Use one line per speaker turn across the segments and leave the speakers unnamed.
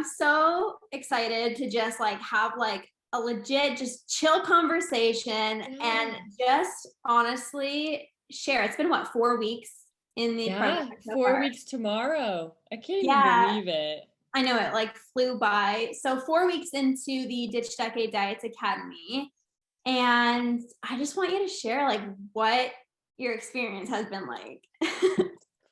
I'm so excited to just like have like a legit, just chill conversation and just honestly share. It's been what, 4 weeks in the program
Yeah,
so
4 weeks tomorrow. I can't even
Yeah,
believe it.
I know it like flew by. So 4 weeks into the Ditch Decade Diets Academy. And I just want you to share like what your experience has been like.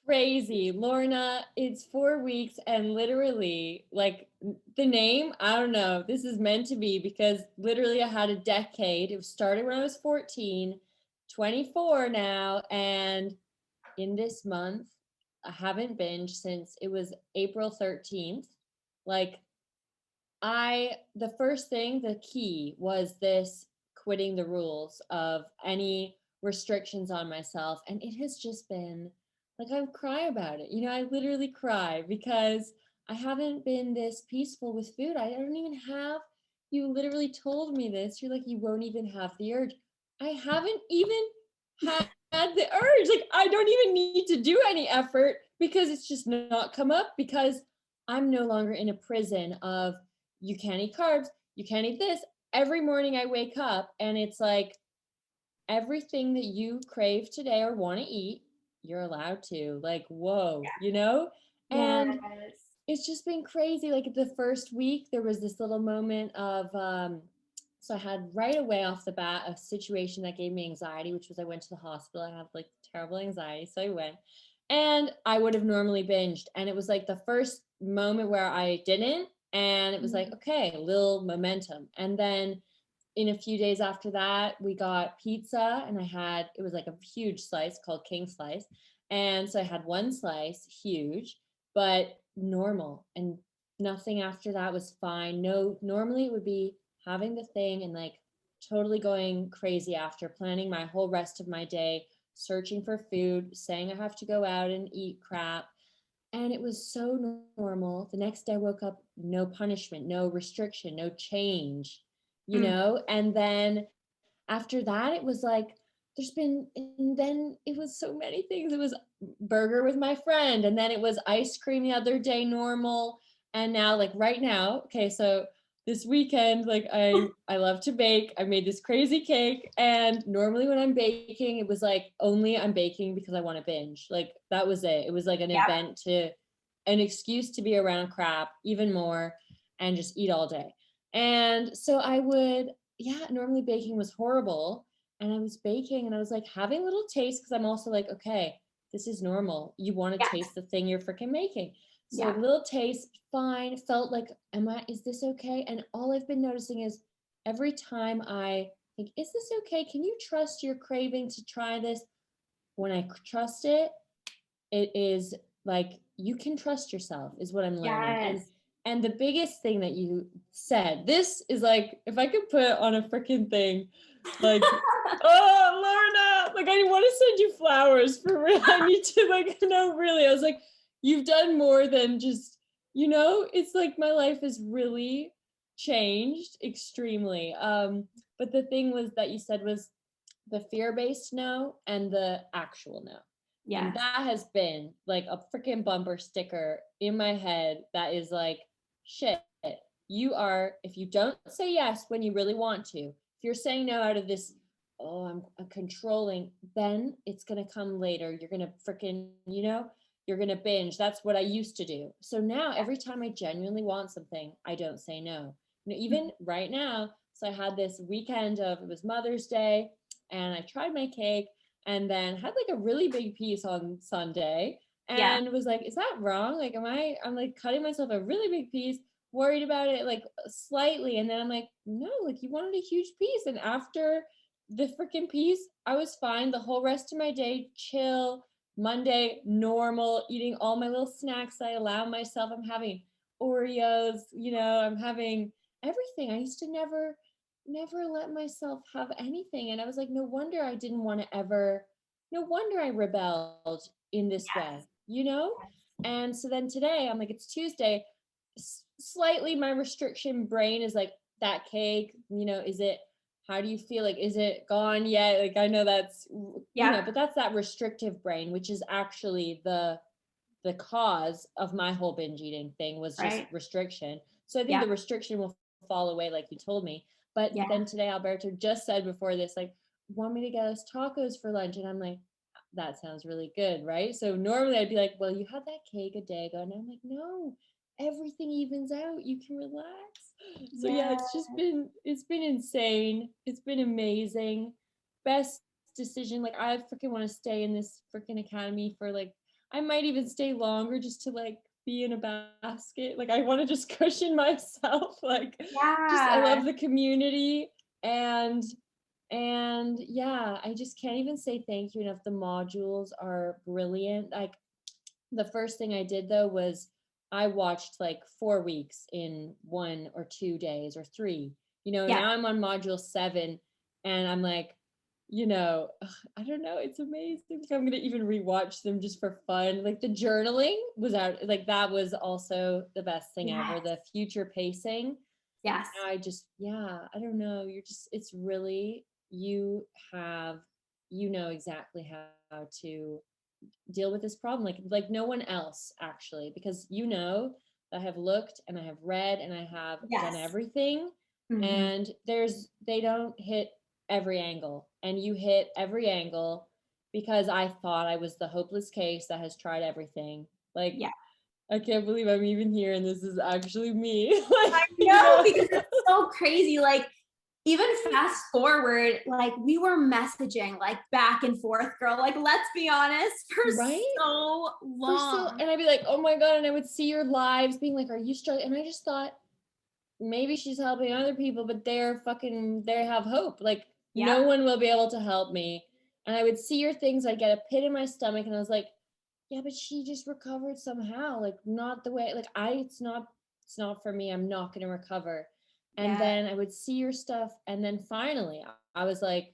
Crazy. Lorna, it's 4 weeks and literally, like, the name, I don't know. This is meant to be because literally I had a decade. It started when I was 14, 24 now, and in this month, I haven't binged since it was April 13th. Like, the first thing, the key was this quitting the rules of any restrictions on myself. And it has just been like, I cry about it. I literally cry because I haven't been this peaceful with food. I don't even have, you literally told me this. You're like, you won't even have the urge. I haven't even had the urge. Like, I don't even need to do any effort because it's just not come up because I'm no longer in a prison of you can't eat carbs, you can't eat this. Every morning I wake up and it's like everything that you crave today or want to eat, you're allowed to. Like, whoa, And
Yes.
it's just been crazy. Like the first week, there was this little moment of, so I had right away off the bat a situation that gave me anxiety, which was I went to the hospital. I have like terrible anxiety. So I went and I would have normally binged. And it was like the first moment where I didn't. And it was like, okay, a little momentum. And then in a few days after that, we got pizza and it was like a huge slice called King Slice. And so I had one slice, huge, but normal. And nothing after that was fine. No, normally it would be having the thing and like totally going crazy after planning my whole rest of my day, searching for food, saying I have to go out and eat crap. And it was so normal. The next day I woke up, no punishment, no restriction, no change. And then after that, it was like, and then it was so many things. It was burger with my friend, and then it was ice cream the other day, normal. And now, like right now, okay, so this weekend, like I love to bake. I made this crazy cake, and normally when I'm baking, it was like only I'm baking because I want to binge. Like that was it. It was like
Yep.
an excuse to be around crap even more and just eat all day. And so I would, yeah, normally baking was horrible. And I was baking and I was like having little tastes because I'm also like, okay, this is normal. You want to
Yes.
taste the thing you're freaking making. So
Yeah.
little taste, fine. Felt like, is this okay? And all I've been noticing is every time I think, is this okay? Can you trust your craving to try this? When I trust it, it is like you can trust yourself is what I'm learning. and
Yes.
and the biggest thing that you said, this is like if I could put on a freaking thing, like, oh Lorna, like I want to send you flowers for real. I need to, like, no, really, I was like, you've done more than just, it's like my life has really changed extremely. But the thing was that you said was the fear-based no and the actual no. And
Yes.
that has been like a freaking bumper sticker in my head that is like, shit, if you don't say yes when you really want to, if you're saying no out of this, oh, I'm controlling, then it's going to come later. You're going to freaking, you're going to binge. That's what I used to do. So now every time I genuinely want something, I don't say no. Even right now, so I had this weekend of, it was Mother's Day, and I tried my cake and then had like a really big piece on Sunday
Yeah.
and was like, is that wrong? Like, I'm like cutting myself a really big piece, worried about it like slightly. And then I'm like, no, like you wanted a huge piece. And after the freaking piece, I was fine the whole rest of my day, chill. Monday, normal, eating all my little snacks I allow myself. I'm having Oreos, I'm having everything. I used to never let myself have anything. And I was like, no wonder I didn't want to ever, no wonder I rebelled in this way,
Yes.
you know? And so then today, I'm like, it's Tuesday. Slightly, my restriction brain is like, that cake, is it, how do you feel? Like, is it gone yet? Like, I know that's,
Yeah.
but that's that restrictive brain, which is actually the the cause of my whole binge eating thing was just
Right.
restriction. So I think
Yeah.
the restriction will fall away, like you told me. But
Yeah.
then today Alberto just said before this, like, want me to get us tacos for lunch? And I'm like, that sounds really good, right? So normally I'd be like, well, you had that cake a day ago. And I'm like, no, everything evens out. You can relax. So yeah,
Yeah.
it's been insane. It's been amazing. Best decision. Like I freaking want to stay in this freaking academy for like, I might even stay longer just to like be in a basket. Like I want to just cushion myself. Like just I
Yeah.
love the community and yeah, I just can't even say thank you enough. The modules are brilliant. Like the first thing I did though was I watched like 4 weeks in 1 or 2 days or three.
Yeah.
Now I'm on module 7 and I'm like, I don't know, it's amazing. I'm gonna even rewatch them just for fun. Like the journaling was out, like that was also the best thing ever.
Yes.
The future pacing.
Yes.
Yeah, I don't know. It's really, have, exactly how to deal with this problem like no one else actually, because I have looked and I have read and I have done
Yes.
everything,
Hmm.
and they don't hit every angle, and you hit every angle because I thought I was the hopeless case that has tried everything. Like
Yeah.
I can't believe I'm even here and this is actually me.
I
like
know, because it's so crazy. Like, even fast forward, like we were messaging like back and forth, girl. Like, let's be honest, for
right.
so long.
And I'd be like, oh my God. And I would see your lives being like, are you struggling? And I just thought, maybe she's helping other people, but they have hope. Like, no
Yeah.
one will be able to help me. And I would see your things, I'd get a pit in my stomach, and I was like, yeah, but she just recovered somehow. Like, not the way, like, it's not for me. I'm not going to recover. And
Yeah.
then I would see your stuff. And then finally, I was like,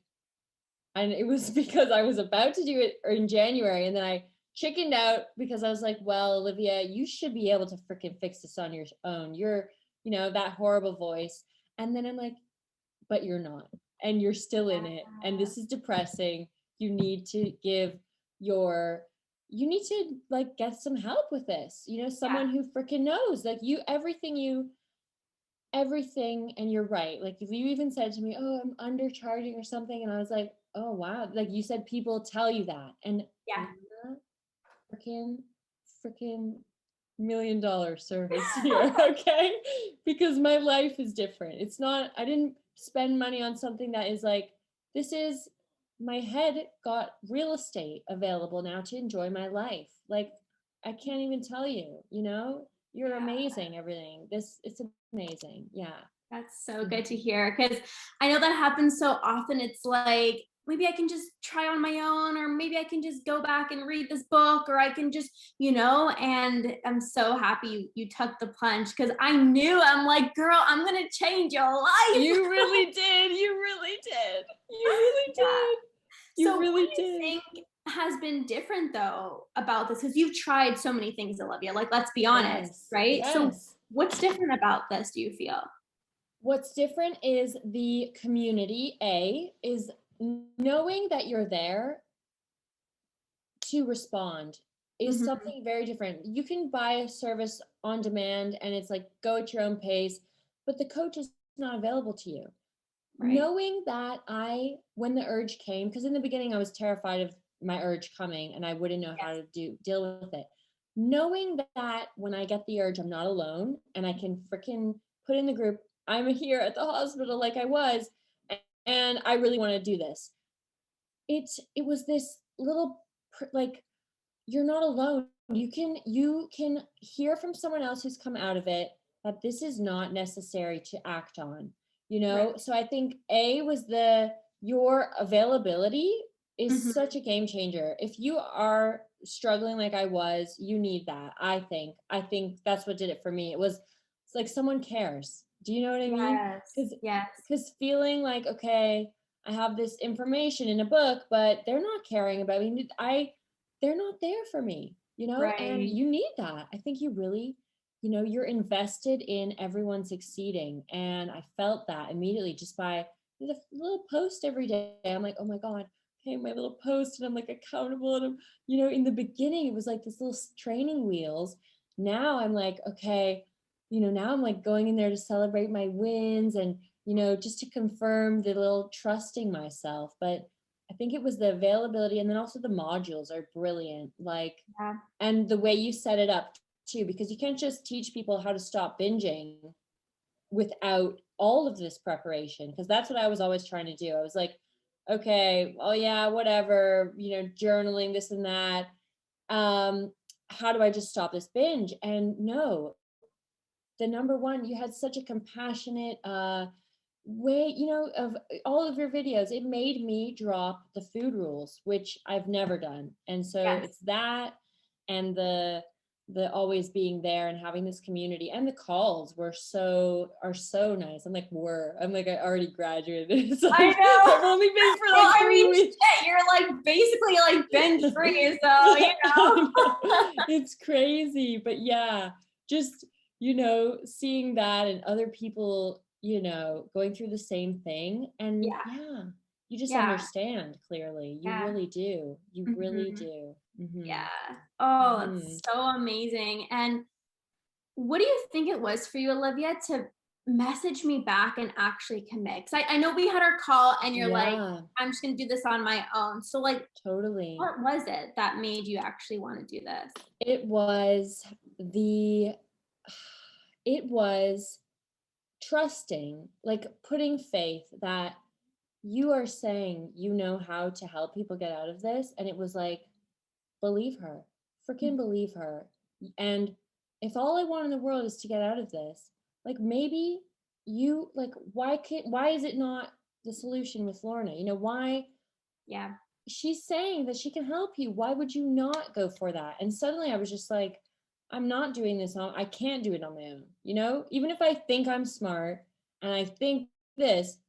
and it was because I was about to do it in January, and then I chickened out because I was like, well, Olivia, you should be able to freaking fix this on your own. You're, that horrible voice. And then I'm like, but you're not. And you're still in it. And this is depressing. You need to your you need to like get some help with this.
Yeah.
Someone who freaking knows. Like everything, and you're right. Like if you even said to me, oh, I'm undercharging or something, and I was like, oh wow, like you said people tell you that, and
Yeah.
I'm not freaking $1 million service here. Okay, because my life is different. It's not, I didn't spend money on something that is like, this is, my head got real estate available now to enjoy my life. Like I can't even tell you. You're
Yeah.
amazing. Everything, it's amazing. Yeah.
That's so good to hear, because I know that happens so often. It's like, maybe I can just try on my own, or maybe I can just go back and read this book, or I can just, and I'm so happy you took the plunge, because I'm like, girl, I'm going to change your life.
You really did. You really did. You really
Yeah.
did.
So
You
what
really
do you
did.
think has been different though about this? Because you've tried so many things, Olivia. Like, let's be honest,
Yes.
right? So
Yes.
what's different about this, do you feel?
What's different is the community, is knowing that you're there to respond is
Hmm.
something very different. You can buy a service on demand and it's like go at your own pace, but the coach is not available to you.
Right.
Knowing that when the urge came, because in the beginning I was terrified of my urge coming and I wouldn't know how
Yes.
to deal with it. Knowing that when I get the urge, I'm not alone and I can freaking put in the group, I'm here at the hospital like I was, and I really want to do this. It was this little like, you're not alone. You can hear from someone else who's come out of it that this is not necessary to act on.
Right.
So I think A was your availability is
Hmm.
such a game changer. If you are struggling like I was, you need that. I think that's what did it for me. It's like someone cares. Do you know what I mean?
Yes.
Because
Yes.
feeling like, okay, I have this information in a book, but they're not caring about me. They're not there for me, and
Right.
you need that. I think you really, you're invested in everyone succeeding. And I felt that immediately just by the little post every day. I'm like, oh my God, okay, my little post, and I'm like accountable. And I'm, you know, in the beginning, it was like this little training wheels. Now I'm like, okay, you know, now I'm like going in there to celebrate my wins and, you know, just to confirm the little trusting myself. But I think it was the availability, and then also the modules are brilliant. Like,
Yeah.
and the way you set it up too, because you can't just teach people how to stop binging without all of this preparation, because that's what I was always trying to do. I was like, okay, oh yeah, whatever, you know, journaling, this and that. How do I just stop this binge? And no, the number one, you had such a compassionate way, you know, of all of your videos. It made me drop the food rules, which I've never done. And so
Yes.
it's that, and the always being there and having this community, and the calls are so nice. I'm like, I already graduated. It's
I
like
know.
I've only been for
Well,
like
I
3
mean,
weeks.
shit, you're like basically like binge free, so you know.
It's crazy, but yeah, just, you know, seeing that and other people, you know, going through the same thing, and
Yeah,
yeah, you just
yeah,
understand clearly. You
yeah.
really do. You really
Mhm.
do.
Yeah.
Mhm.
Oh,
Mhm.
that's so amazing. And what do you think it was for you, Olivia, to message me back and actually commit? Because I know we had our call and you're like,
Yeah,
I'm just gonna do this on my own. So like,
totally.
what was it that made you actually want to do this?
It was the it was trusting, like putting faith that you are saying you know how to help people get out of this. And it was like, believe her, freaking believe her. And if all I want in the world is to get out of this, like maybe you, like, why is it not the solution with Lorna? You know, why
Yeah.
she's saying that she can help you. Why would you not go for that? And suddenly I was just like, I'm not doing this on, I can't do it on my own. You know, even if I think I'm smart and I think this,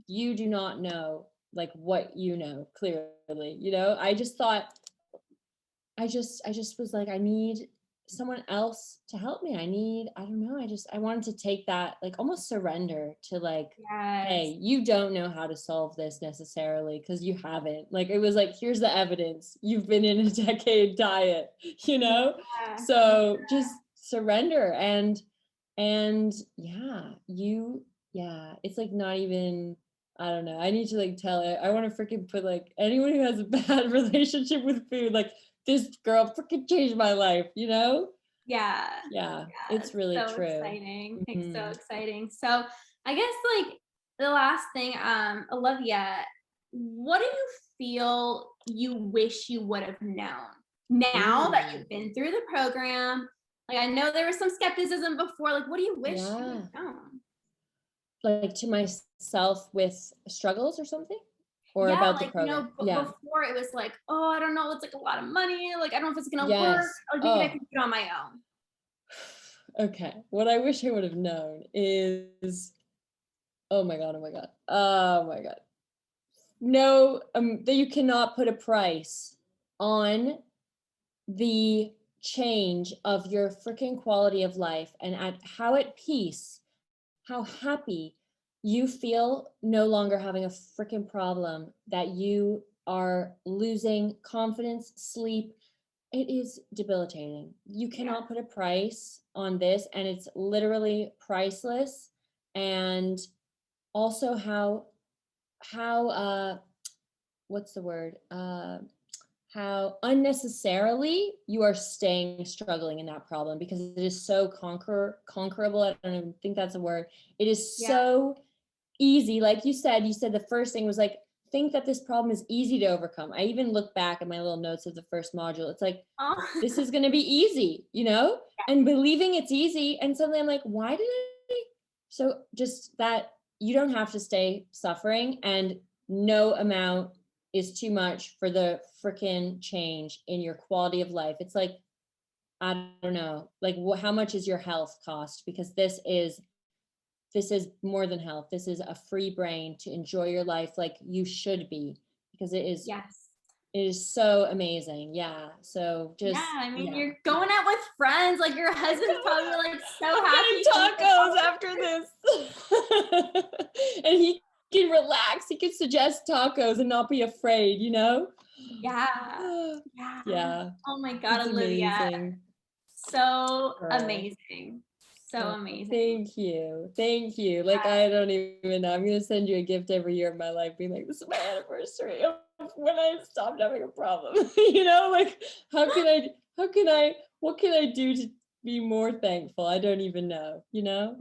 you do not know like what you know clearly. You know, I just thought, I just was like, I need someone else to help me. I don't know, I wanted to take that, like almost surrender to like,
Yes.
hey, you don't know how to solve this necessarily because you haven't. Like it was like, here's the evidence. You've been in a decade diet, you know?
Yeah.
So just surrender, and yeah, yeah, it's like not even, I don't know. I need to like tell it. I want to freaking put like anyone who has a bad relationship with food, like this girl freaking changed my life, you know?
Yeah.
Yeah,
Yeah.
it's
It's
really
so
true.
exciting. It's so
Mhm.
exciting. So I guess like the last thing, Olivia, what do you feel you wish you would have known now that
Ooh,
you've been through the program? Like I know there was some skepticism before. Like, what do you wish you would
yeah.
have known?
Like to myself with struggles or something? Or
Yeah,
about the
like you know,
program? Yeah.
before it was like, oh, I don't know, it's like a lot of money. Like, I don't know if it's gonna work.
Yes.
Like maybe I can
Oh,
do it on my own.
okay. What I wish I would have known is, oh my God, oh my God. Oh my God. No, that you cannot put a price on the change of your freaking quality of life, and at how at peace, how happy you feel no longer having a freaking problem, that you are losing confidence, sleep. It is debilitating. You
Yeah.
cannot put a price on this, and it's literally priceless. And also how what's the word? How unnecessarily you are staying struggling in that problem, because it is so conquerable. I don't even think that's a word. It is
Yeah.
so easy. Like you said the first thing was like, think that this problem is easy to overcome. I even look back at my little notes of the first module. It's like, this
Oh.
is going to be easy, you know, and believing it's easy. And suddenly I'm like, why did I? So just that you don't have to stay suffering, and no amount is too much for the freaking change in your quality of life. It's like, I don't know, like how much is your health cost? Because this is more than health. This is a free brain to enjoy your life like you should be, because
Yes.
it is so amazing. Yeah. So
Yeah,
just,
I mean,
yeah.
you're going out with friends. Like your husband's probably like so
I'm
happy. He's
getting
like,
tacos
oh,
after this. And he can relax. He can suggest tacos and not be afraid, you know?
Yeah. Yeah.
Yeah,
Oh my God,
it's
Olivia.
amazing.
So
Girl.
amazing. So
Oh,
amazing.
thank you. Thank you. Like, I don't even know. I'm gonna send you a gift every year of my life, being like, this is my anniversary of when I stopped having a problem. You know, like what can I do to be more thankful? I don't even know, you know?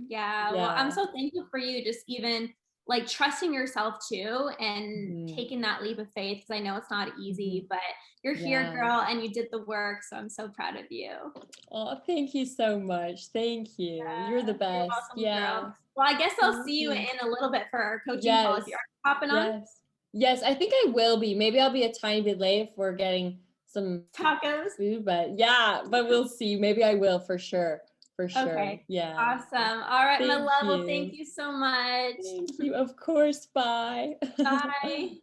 Yeah. Well, I'm
Yeah.
so thankful for you just even like trusting yourself too and
Mhm.
taking that leap of faith because I know it's not
Mhm.
easy, but you're here,
Yeah.
girl, and you did the work. So I'm so proud of you.
Oh, thank you so much. Thank you. You're the
You're
best.
welcome, girl.
Yes.
Well, I guess I'll
Thank
see you in
you.
a little bit for our coaching call if you're
Yes.
popping on.
Yes. Yes, I think I will be. Maybe I'll be a tiny bit late if we're getting some
Tacos.
food, but yeah, but we'll see. Maybe I will for sure. For sure.
Okay.
Yeah.
Awesome. All right, my
Thank
love. Well, thank
you.
you so much.
Thank you. Of course. Bye.
Bye.